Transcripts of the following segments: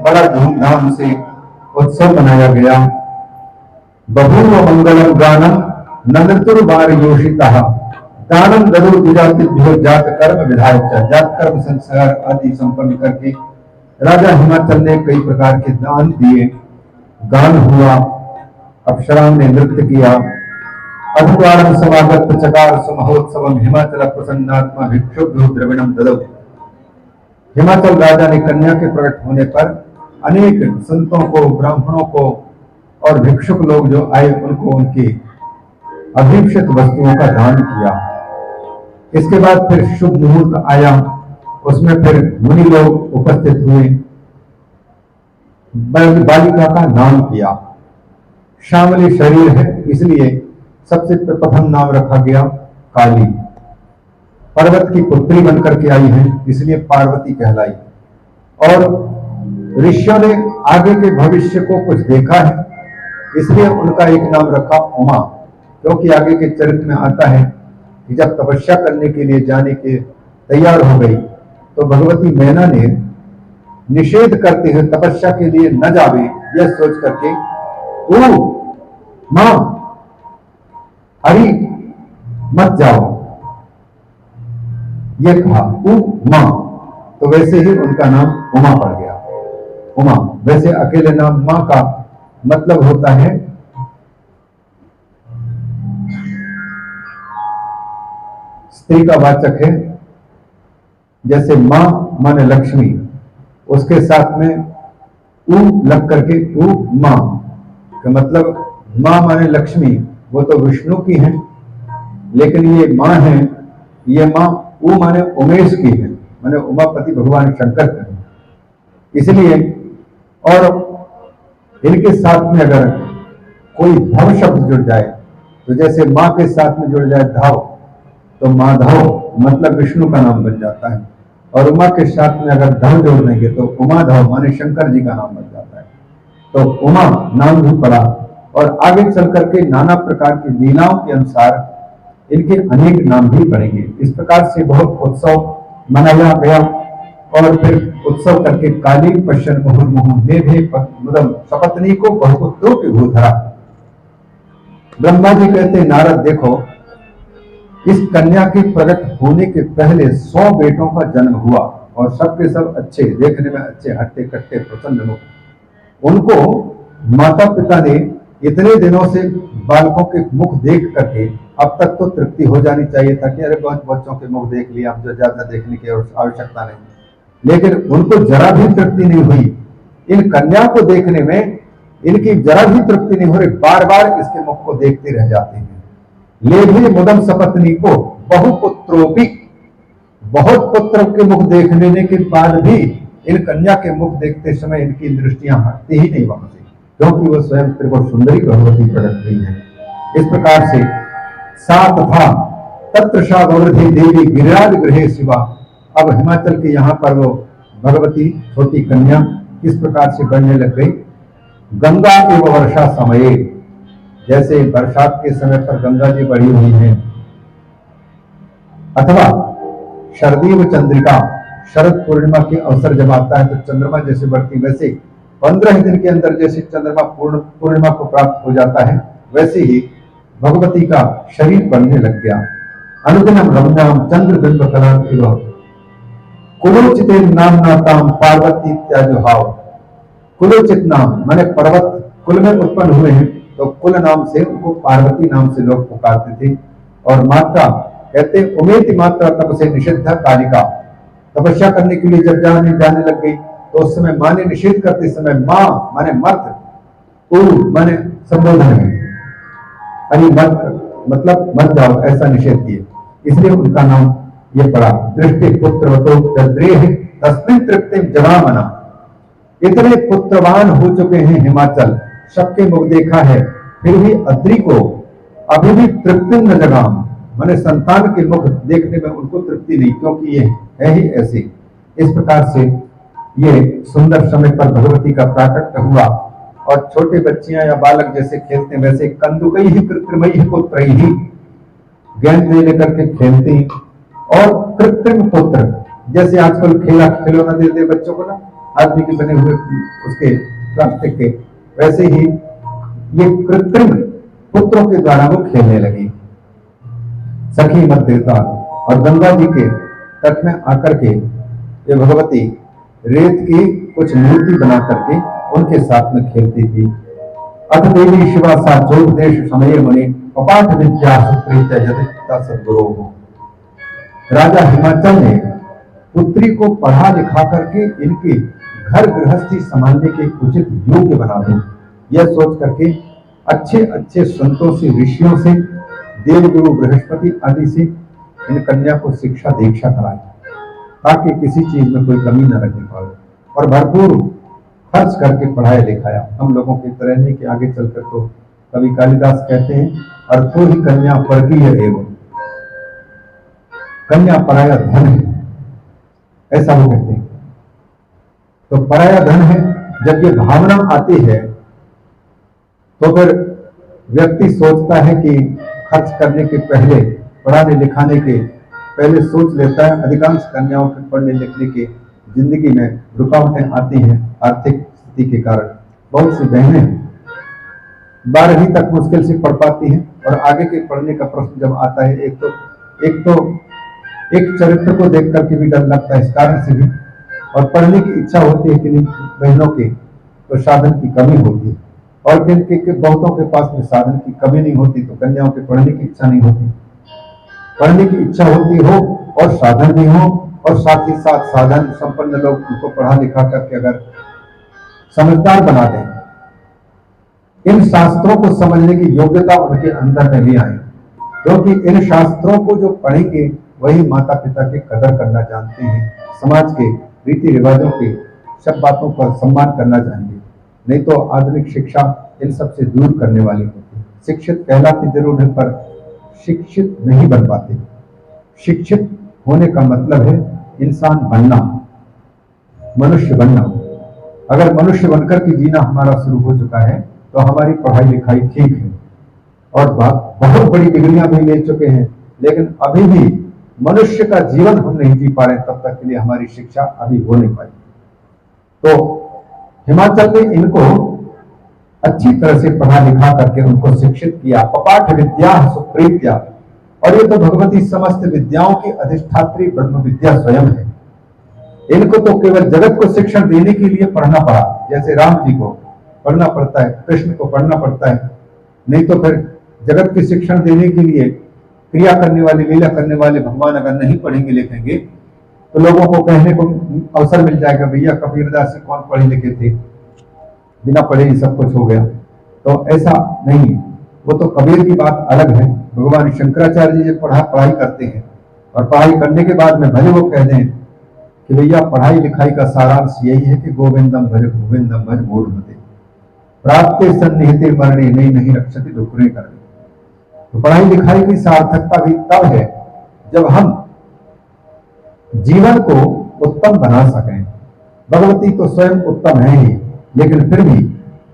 बड़ा धूमधाम से उत्सव मनाया गया। बभूव मंगलम गानम नंदतुर्वार योषितः दानम ददो द्विजातिभ्यो जात कर्म विधायक। जात कर्म संस्कार आदि संपन्न करके राजा हिमाचल ने कई प्रकार के दान दिए, गान हुआ, अप्सराओं ने नृत्य किया। अधुद्वारम समागत चकार सुमहोत्सवम हिमाचल प्रसन्नात्मा भिक्षुभ्यो द्रविणम ददौ। हिमाचल राजा ने कन्या के प्रकट होने पर अनेक संतों को, ब्राह्मणों को और भिक्षुक लोग जो आए उनको उनकी अभीप्सित वस्तुओं का दान किया। इसके बाद फिर शुभ मुहूर्त आया, उसमें फिर मुनि लोग उपस्थित हुए, बालिका का नाम किया। श्यामली शरीर है इसलिए सबसे प्रथम नाम रखा गया काली। पर्वत की पुत्री बनकर के आई है इसलिए पार्वती कहलाई। और ऋषियों ने आगे के भविष्य को कुछ देखा है इसलिए उनका एक नाम रखा उमा, क्योंकि आगे के चरित्र में आता है कि जब तपस्या करने के लिए जाने के तैयार हो गई तो भगवती मैना ने निषेध करते हुए तपस्या के लिए न जावे यह सोच करके ओ मां हरि मत जाओ ये कहा उमा, तो वैसे ही उनका नाम उमा पड़ गया। उमा वैसे अकेले नाम मां का मतलब होता है स्त्री का वाचक है। जैसे मां माने लक्ष्मी, उसके साथ में उ लग करके उ मां का मतलब मां माने लक्ष्मी, वो तो विष्णु की है, लेकिन ये मां है, ये मां उ माने उमेश की है, माने उमापति भगवान शंकर की है। इसलिए और इनके साथ में अगर कोई धव शब्द जुड़ जाए तो जैसे मां के साथ में जुड़ जाए धव तो माधव मतलब विष्णु का नाम बन जाता है, और उमा के साथ में अगर धव जोड़ देंगे तो उमा धव माने शंकर जी का नाम बन जाता है। तो उमा नाम भी पड़ा और आगे चल करके नाना प्रकार की लीलाओं के अनुसार इनके अनेक नाम भी पड़ेंगे। इस प्रकार से बहुत उत्सव मनाया गया और फिर उत्सव करके काली पश्चन मुहुर्मुहु मेघे मुदम सपत्नी को बहुपुत्रों की भूधरा। ब्रह्मा जी कहते नारद देखो इस कन्या के प्रकट होने के पहले 100 बेटों का जन्म हुआ और सबके सब अच्छे, देखने में अच्छे, हट्टे कट्टे प्रसन्न लोग। उनको माता पिता ने इतने दिनों से बालकों के मुख देख करके अब तक तो तृप्ति हो जानी चाहिए था कि अरे बहुत बच्चों के मुख देख लिया, अब जो ज्यादा देखने की आवश्यकता नहीं, लेकिन उनको जरा भी तृप्ति नहीं हुई। इन कन्या को देखने में इनकी जरा भी तृप्ति नहीं हो रही, बार बार इसके मुख को देखते रह जाते हैं। ले भी मुदम सपत्नी को बहुपुत्रोपी, बहुत पुत्र के मुख देख लेने के बाद भी इन कन्या के मुख देखते समय इनकी दृष्टियां हटती ही नहीं वहां से, क्योंकि वो स्वयं त्रिपुर सुंदरी भगवती प्रकट हुई है। इस प्रकार से सा तथा तत्र सा ववृधि देवी गिरिराज गृहे शिवा। अब हिमाचल के यहाँ पर वो भगवती छोटी कन्या किस प्रकार से बढ़ने लग गई। गंगा एवं वर्षा समय, जैसे बरसात के समय पर गंगा जी बढ़ी हुई हैं, अथवा शरदीव चंद्रिका, शरद पूर्णिमा के अवसर जब आता है तो चंद्रमा जैसे बढ़ती, वैसे 15 दिन के अंदर जैसे चंद्रमा पूर्णिमा को प्राप्त हो जाता है, वैसे ही भगवती का शरीर बढ़ने लग गया। अनुदिनम रम्याम चंद्र बिंब कला एवं कुलोचित नाम नाताम पार्वती त्याजुहाव। कुलोचित नाम माने पर्वत कुल में उत्पन्न हुए हैं, तो कुल नाम से उनको पार्वती नाम से लोग पुकारते थे। और मात्रा कहते उमेति मात्रा तप से निषिद्ध कालिका, तपस्या करने के लिए जब जाने लग गई तो उस समय माँ ने निषेध करते समय माँ माने मत, ऊ माने संबोधन है, यानी मत मतलब मत जाओ, ऐसा निषेध किए, इसलिए उनका नाम ये पड़ा। दृष्टि पुत्र तस्मिन तृप्ति जवामना। इतने पुत्रवान हो चुके हैं हिमाचल, सबके मुख देखा है, फिर भी अद्री को अभी भी तृप्ति न जगाम, माने संतान के मुख देखने में उनको तृप्ति नहीं, क्योंकि ये है ही ऐसे। इस प्रकार से ये सुंदर समय पर भगवती का प्राकट्य हुआ। और छोटे बच्चियां या बालक जैसे खेलते हैं, वैसे कंदुकई ही कृत्रिमई पुत्र ही, गेंद ले लेकर के खेलते हैं। और कृत्रिम पुत्र, जैसे आजकल खिलौना देते बच्चों को ना, आदमी के बने हुए उसके प्लास्टिक के, वैसे ही ये कृत्रिम पुत्रों के द्वारा वो खेलने लगी। सखी मत देवता और गंगा जी के तट में आकर के ये भगवती रेत की कुछ मूर्ति बना करके उनके साथ में खेलती थी। अथ देवी शिवा सा जोपदेश समय मुनि कपाट विद्या सुप्रीत्या जदिता सद्गुरो। राजा हिमाचल ने पुत्री को पढ़ा लिखा करके इनके घर गृहस्थी संभालने के उचित योग्य बना दो, यह सोच करके अच्छे अच्छे संतों से, ऋषियों से, देवगुरु बृहस्पति आदि से इन कन्या को शिक्षा दीक्षा कराई, ताकि किसी चीज में कोई कमी न रहने पाए, और भरपूर खर्च करके पढ़ाया लिखाया। हम लोगों की तरह नहीं कि आगे चलकर तो कवि कालिदास कहते हैं, अर्थो ही कन्या परकीय एवं, कन्या पराया धन है, ऐसा वो कहते हैं। तो पराया धन है, जब ये भावना आती है तो फिर व्यक्ति सोचता है कि खर्च करने के पहले, पढ़ाने लिखाने के पहले सोच लेता है। अधिकांश कन्याओं के पढ़ने लिखने के जिंदगी में रुकावटें आती हैं आर्थिक स्थिति के कारण। बहुत सी बहनें 12वीं तक मुश्किल से पढ़ पाती हैं, और आगे के पढ़ने का प्रश्न जब आता है, एक चरित्र को देख करके भी डर लगता है, इस कारण से भी, और पढ़ने की इच्छा होती है कि नहीं बहनों के, तो साधन की कमी होती है, और जिनके बहुतों के पास में साधन की कमी नहीं होती तो कन्याओं के पढ़ने की इच्छा नहीं होती। पढ़ने की इच्छा होती हो और साधन भी हो, और साथ ही साथ साधन संपन्न लोग उनको पढ़ा लिखा करके अगर समझदार बना दें, इन शास्त्रों को समझने की योग्यता उनके अंदर में भी आए, क्योंकि इन शास्त्रों को जो पढ़ेंगे वही माता पिता की कदर करना जानते हैं, समाज के रीति रिवाजों के सब बातों पर सम्मान करना जानेंगे। नहीं तो आधुनिक शिक्षा इन सब से दूर करने वाली होती है। शिक्षित कहलाते जरूर है, पर शिक्षित नहीं बन पाते। शिक्षित होने का मतलब है इंसान बनना, मनुष्य बनना। अगर मनुष्य बनकर के जीना हमारा शुरू हो चुका है तो हमारी पढ़ाई लिखाई ठीक है, और बहुत बड़ी डिग्रियां भी ले चुके हैं, लेकिन अभी भी मनुष्य का जीवन हम नहीं जी पा रहे, तब तक के लिए हमारी शिक्षा अभी हो नहीं पाई। तो हिमाचल ने इनको अच्छी तरह से पढ़ा लिखा करके उनको शिक्षित किया। पपाठ विद्या सुप्रीत्या, और ये तो भगवती समस्त विद्याओं की अधिष्ठात्री ब्रह्म विद्या स्वयं है। इनको तो केवल जगत को शिक्षण देने के लिए पढ़ना पड़ा, जैसे राम जी को पढ़ना पड़ता है, कृष्ण को पढ़ना पड़ता है, नहीं तो फिर जगत के शिक्षण देने के लिए क्रिया करने वाले, लीला करने वाले भगवान अगर नहीं पढ़ेंगे लिखेंगे तो लोगों को कहने को अवसर मिल जाएगा, भैया कबीरदास से कौन पढ़े लिखे थे, बिना पढ़े ही सब कुछ हो गया। तो ऐसा नहीं, वो तो कबीर की बात अलग है। भगवान शंकराचार्य जी जब पढ़ाई करते हैं, और पढ़ाई करने के बाद में भले वो कह दें कि भैया पढ़ाई लिखाई का सारांश यही है कि गोविंदम भज मूढ़मते प्राप्ते सन्निहिते मरणे नहीं रक्षति दुखरे करने। तो पढ़ाई लिखाई की सार्थकता भी तब है जब हम जीवन को उत्तम बना सकें। भगवती तो स्वयं उत्तम है ही, लेकिन फिर भी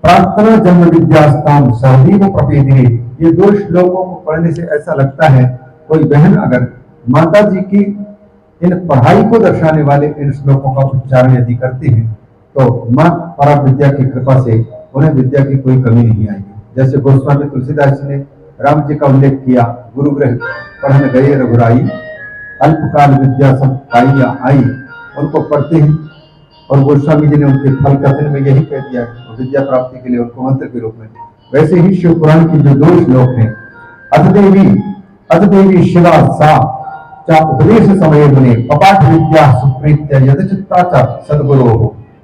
प्रार्थना जन्म विद्यास्ताम सहदीव प्रपेदिने, ये 2 श्लोकों को पढ़ने से ऐसा लगता है कोई बहन अगर माता जी की इन पढ़ाई को दर्शाने वाले इन श्लोकों का उच्चारण यदि करती हैं तो मां परम विद्या की कृपा से उन्हें विद्या की कोई कमी नहीं आएगी। जैसे गोस्वामी तुलसीदास जी ने राम जी का उल्लेख किया, गुरु गृह पढ़ने गए रघुराई, अल्पकाल विद्या सब पाइया आई, उनको पढ़ते हैं और गोस्वामी जी ने उनके फल कथन में यही कह दिया है, विद्या प्राप्ति के लिए उनको मंत्र के रूप में। वैसे ही शिव पुराण की जो 2 श्लोक हैं, अतदेवी शिवा सा चा उपदेश समय बने पपाठ विद्या सुप्रीत्य यदचित्ता चा सद्गुरो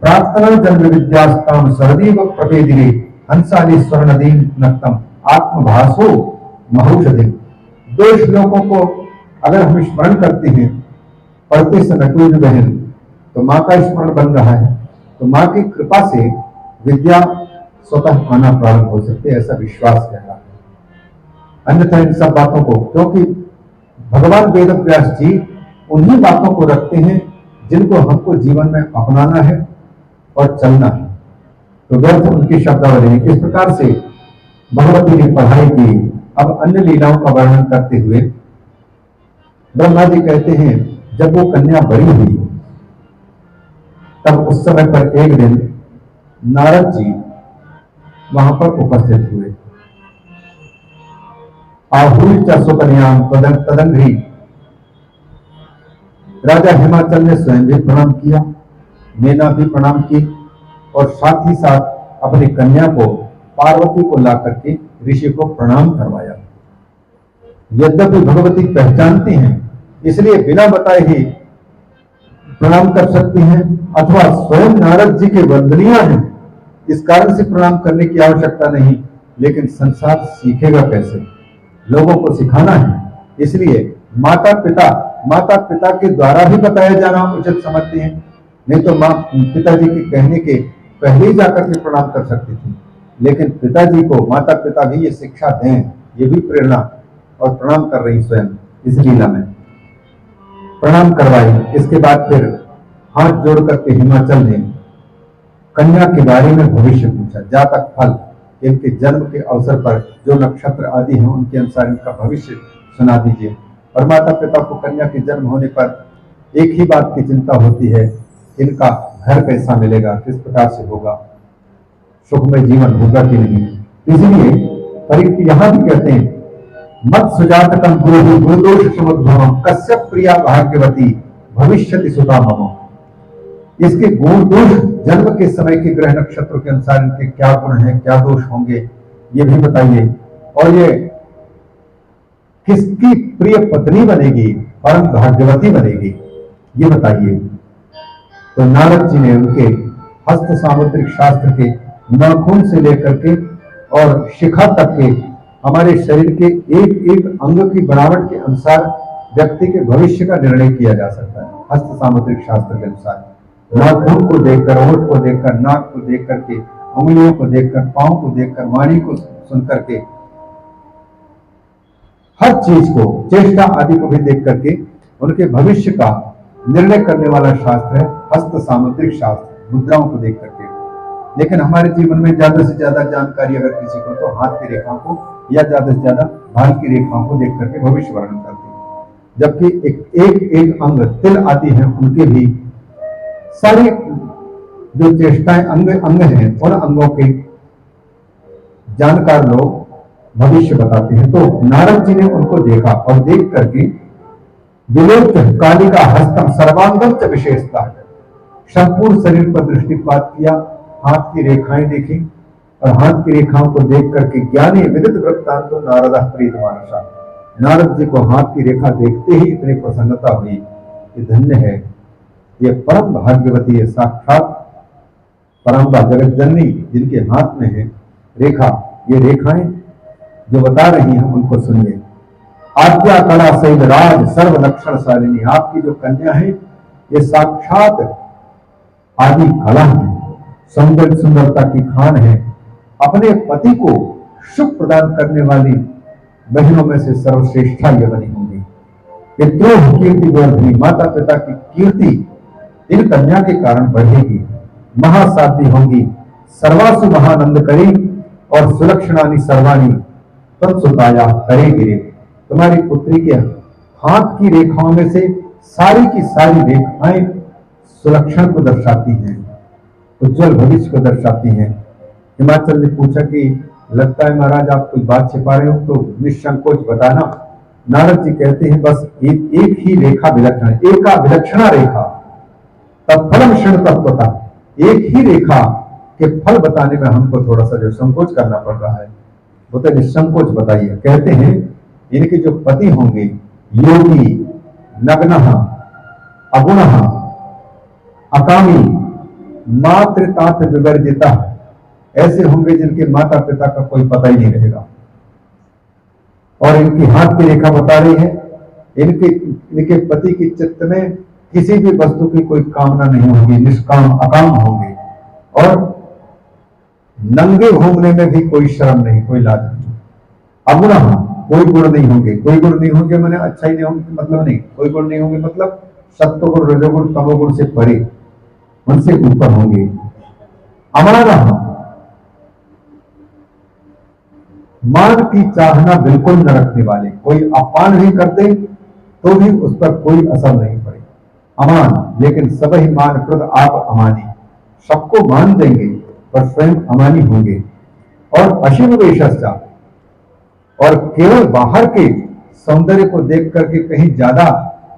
प्रार्थना जन्म विद्यास्ताम सहदीव प्रपेदिने हंसाली स्वर्णदीन नक्तम आत्मभासो महौषधि। 2 श्लोकों को अगर हम स्मरण करते हैं पढ़ते समय कोई भी बहन, तो माँ का स्मरण बन रहा है, तो माँ की कृपा से विद्या स्वतः आना प्रारंभ हो सकते हैं, ऐसा विश्वास कह रहा है। अन्यथा इन सब बातों को, क्योंकि भगवान वेद व्यास जी उन्हीं बातों को रखते हैं जिनको हमको जीवन में अपनाना है और चलना है, तो व्यर्थ उनकी शब्दावली है। इस प्रकार से भगवती ने पढ़ाई की। अब अन्य लीलाओं का वर्णन करते हुए ब्रह्मा जी कहते हैं जब वो कन्या बड़ी हुई तब उस समय पर एक दिन नारद जी वहां पर उपस्थित हुए। आहूल सुकन्याम तदंघ्री, राजा हिमाचल ने स्वयं भी प्रणाम किया, मैना भी प्रणाम की और साथ ही साथ अपनी कन्या को पार्वती को ला करके ऋषि को प्रणाम करवाया। यद्यपि भगवती पहचानती हैं इसलिए बिना बताए ही प्रणाम कर सकती हैं, अथवा स्वयं नारद जी के वंदनीय हैं इस कारण से प्रणाम करने की आवश्यकता नहीं, लेकिन संसार सीखेगा कैसे, लोगों को सिखाना है, इसलिए माता पिता के द्वारा भी बताया जाना उचित समझते हैं। नहीं तो माँ पिताजी के कहने के पहले ही जाकर के प्रणाम कर सकती थी, लेकिन पिताजी को माता पिता भी ये शिक्षा दें, ये भी प्रेरणा, और प्रणाम कर रही स्वयं इस लीला में प्रणाम करवाई। इसके बाद फिर हाथ जोड़ करके हिमाचल ने कन्या के बारे में भविष्य पूछा, जातक फल, इनके जन्म के अवसर पर जो नक्षत्र आदि हैं उनके अनुसार इनका भविष्य सुना दीजिए। और माता पिता को कन्या के जन्म होने पर एक ही बात की चिंता होती है, इनका घर कैसा मिलेगा, किस प्रकार से होगा, सुखमय जीवन होगा कि नहीं। इसलिए यहाँ भी कहते हैं मत सुजातकम गुरुदोष समुद्भवम कश्यप प्रिया भाग्यवती भविष्यति सुता मम। इसके गुण दोष जन्म के समय के ग्रह नक्षत्र के अनुसार इनके क्या गुण हैं, क्या दोष होंगे, ये भी बताइए। और ये किसकी प्रिय पत्नी बनेगी, परम भाग्यवती बनेगी, ये बताइए। तो नारद जी ने उनके हस्त सामुद्रिक शास्त्र के नाखून से लेकर के और शिखा तक के हमारे शरीर के एक एक अंग की बनावट के अनुसार व्यक्ति के भविष्य का निर्णय किया जा सकता है। हस्त सामुद्रिक शास्त्र के अनुसार नाखून को देखकर, होठ को देखकर, नाक को देख करके, उंगलियों को देखकर, पांव को देखकर, वाणी को सुन करके, हर चीज को, चेष्टा आदि को भी देख करके उनके भविष्य का निर्णय करने वाला शास्त्र है हस्त सामुद्रिक शास्त्र, मुद्राओं को देख करके। लेकिन हमारे जीवन में ज्यादा से ज्यादा जानकारी अगर किसी को, तो हाथ की रेखाओं को या ज्यादा से ज्यादा भाल की रेखाओं को देख करके भविष्य वर्णन करते हैं। जबकि एक अंग तिल आदि हैं, उनके भी सारी जो चेष्टाएं अंग हैं, उन अंगों के जानकार लोग भविष्य बताते हैं। तो नारद जी ने उनको देखा और देख करके विलोक्य कालिका हस्तम सर्वांगम च विशेषता, संपूर्ण शरीर पर दृष्टिपात किया, हाथ की रेखाएं देखी और हाथ की रेखाओं को देख करके ज्ञानी विदित वृत्तांतो नारद प्रीत मानसा, नारद जी को हाथ की रेखा देखते ही इतनी प्रसन्नता हुई कि धन्य है, ये परम भाग्यवती है, साक्षात परम्बा जगत जननी जिनके हाथ में है रेखा। ये रेखाएं जो बता रही हैं उनको सुनिए। आद्या कला सैद राज सर्व लक्षण शालिनी, आपकी जो कन्या है ये साक्षात आदि कला है, सौंदर्य सुंदरता की खान है, अपने पति को सुख प्रदान करने वाली बहनों में से सर्वश्रेष्ठा ये बनी होंगी। पितृ कीर्ति वर्धनी, माता पिता की कीर्ति इन कन्या के कारण बढ़ेगी। महासाध्वी होंगी, सर्वासु महानंद करी और सुलक्षणानी सर्वाणी तत्सुताया करे गिरे। तुम्हारी पुत्री के हाथ की रेखाओं में से सारी की सारी रेखाएं सुलक्षण को दर्शाती हैं, उज्जवल भविष्य को दर्शाती हैं। हिमाचल ने पूछा कि लगता है महाराज आप कोई बात छिपा रहे हो, तो निसंकोच बताना। नारद जी कहते हैं बस एक ही रेखा विलक्षण, एका विलक्षणा रेखा तत्फलम क्षण तत्वता, एक ही रेखा के फल बताने में हमको थोड़ा सा जो संकोच करना पड़ रहा है, वो तो निसंकोच बताइए। कहते हैं इनके जो पति होंगे योगी, नग्नः, अगुणः, अकामी, मातृतात विवर्जिता, ऐसे होंगे जिनके माता पिता का कोई पता ही नहीं रहेगा। और इनकी हाथ की रेखा बता रही है इनके पति के चित्त में किसी भी वस्तु की कोई कामना नहीं होगी, निष्काम अकाम होंगे। और नंगे घूमने में भी कोई शर्म नहीं, कोई लाज नहीं। अगुण, कोई गुण नहीं होंगे। कोई गुण नहीं होंगे मैंने अच्छा ही नहीं होंगे मतलब नहीं, कोई गुण नहीं होंगे मतलब सत्वगुण, रजोगुण, तमोगुण से परे, उनसे ऊपर होंगे। अमानः, मान की चाहना बिल्कुल न रखने वाले, कोई अपमान भी कर दे तो भी उस पर कोई असर नहीं पड़े। अमान, लेकिन सब ही मान प्रद आप अमानी, सबको मान देंगे पर स्वयं अमानी होंगे। और अशिव वेशस्या, और केवल बाहर के सौंदर्य को देख करके कहीं ज्यादा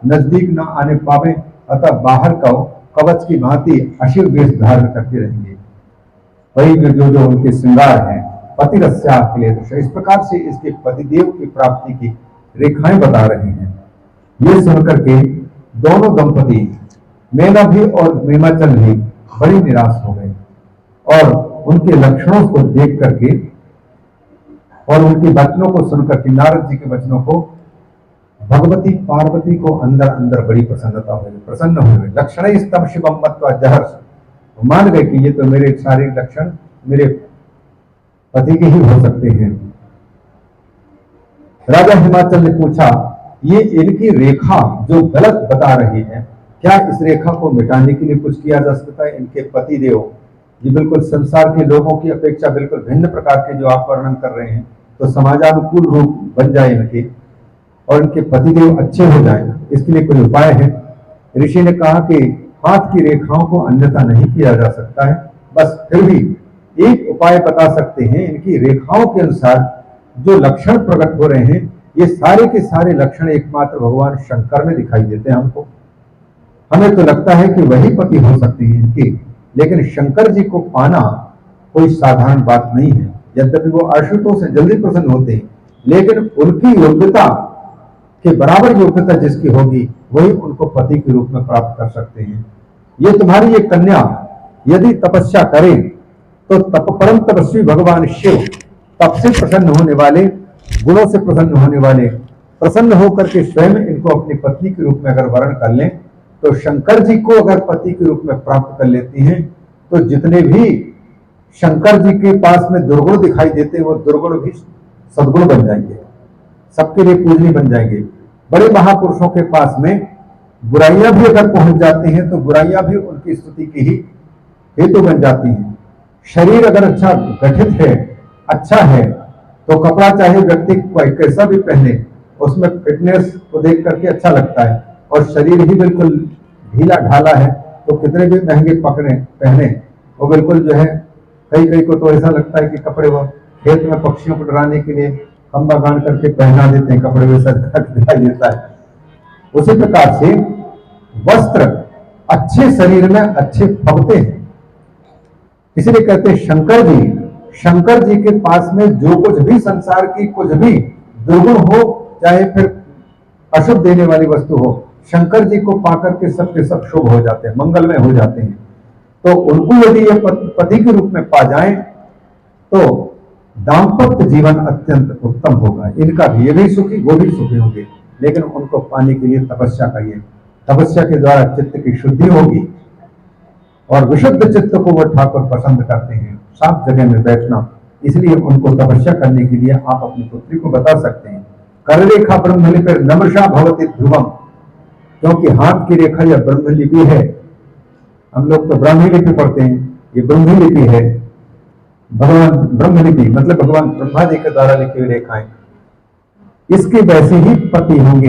नजदीक न आने पावे, अतः बाहर का कवच की भांति अशिव वेश धारण करते रहेंगे। वही जो उनके श्रृंगार हैं। पतिरस्या अखिलेश, इस प्रकार से इसके पतिदेव की प्राप्ति की रेखाएं बता रहे हैं। ये सुनकर के दोनों दंपति मेना भी और मेमाचल भी बड़ी निराश हो गए और उनके लक्षणों को देख करके और उनके वचनों को सुनकर के, नारद जी के वचनों को, भगवती पार्वती को अंदर अंदर बड़ी प्रसन्नता हुई, प्रसन्न हुए। लक्षण स्तम शिवम मत्वा जहर्ष, मान गए कि ये तो मेरे सारे लक्षण मेरे पति के ही हो सकते हैं। राजा हिमाचल ने पूछा ये इनकी रेखा जो गलत बता रही है, क्या इस रेखा को मिटाने के लिए कुछ किया जा सकता है? इनके पति देव ये बिल्कुल संसार के लोगों की अपेक्षा बिल्कुल भिन्न प्रकार के जो आप वर्णन कर रहे हैं, तो समाजानुकूल रूप बन जाए इनके और इनके पतिदेव अच्छे हो जाएं, इसके लिए कोई उपाय है? ऋषि ने कहा कि हाथ की रेखाओं को अन्यथा नहीं किया जा सकता है, बस फिर भी एक उपाय बता सकते हैं। इनकी रेखाओं के अनुसार जो लक्षण प्रकट हो रहे हैं, ये सारे के सारे लक्षण एकमात्र भगवान शंकर में दिखाई देते हैं हमको। हमें तो लगता है कि वही पति हो सकते हैं इनके, लेकिन शंकर जी को पाना कोई साधारण बात नहीं है। यद्यपि वो आशुतोष से जल्दी प्रसन्न होते हैं, लेकिन उनकी योग्यता के बराबर योग्यता जिसकी होगी वही उनको पति के रूप में प्राप्त कर सकते हैं। ये तुम्हारी ये कन्या यदि तपस्या करे तो परम तपस्वी भगवान शिव तप से प्रसन्न होने वाले, गुणों से प्रसन्न होने वाले, प्रसन्न होकर के स्वयं इनको अपनी पत्नी के रूप में अगर वर्ण कर लें, तो शंकर जी को अगर पति के रूप में प्राप्त कर लेती हैं, तो जितने भी शंकर जी के पास में दुर्गुण दिखाई देते हैं वो दुर्गुण भी सद्गुण बन जाएंगे, सबके लिए पूजनीय बन जाएंगे। बड़े महापुरुषों के पास में बुराइयां भी अगर पहुंच जाती हैं तो बुराइयां भी उनकी स्तुति की ही हेतु बन जाती हैं। शरीर अगर अच्छा गठित है, अच्छा है, तो कपड़ा चाहे व्यक्ति कैसा भी पहने, उसमें फिटनेस को देख करके अच्छा लगता है। और शरीर ही बिल्कुल ढीला ढाला है तो कितने भी महंगे पहने वो बिल्कुल जो है, कई को तो ऐसा लगता है कि कपड़े वो खेत में पक्षियों को डराने के लिए खंबा गाड़ करके पहना देते हैं, कपड़े वैसा दिखाई देता है। उसी प्रकार से वस्त्र अच्छे शरीर में अच्छे फबते हैं, इसलिए कहते हैं शंकर जी के पास में जो कुछ भी संसार की कुछ भी दुर्गुण हो, चाहे फिर अशुभ देने वाली वस्तु हो, शंकर जी को पाकर के सबके सब शुभ हो जाते हैं, मंगलमय हो जाते हैं। तो उनको यदि ये पति के रूप में पा जाएं तो दाम्पत्य जीवन अत्यंत उत्तम होगा। इनका भी, ये भी सुखी वो भी सुखी होंगे, लेकिन उनको पाने के लिए तपस्या करिए। तपस्या के द्वारा चित्त की शुद्धि होगी और विशुद्ध चित्त को वो ठाकुर पसंद करते हैं, साफ जगह में बैठना। इसलिए उनको तपस्या करने के लिए आप अपनी पुत्री को बता सकते हैं। कररेखा ब्रह्मलिपि नमृषा भवति ध्रुवम, क्योंकि हाथ की रेखा यह ब्रह्मलिपि है। हम लोग तो ब्राह्मी लिपि पढ़ते हैं, ये ब्रह्मी लिपि है। भगवान ब्रह्मलिपि मतलब भगवान ब्रह्मा जी के द्वारा लिखी हुई रेखाएं, इसकी वैसी ही पति होंगी।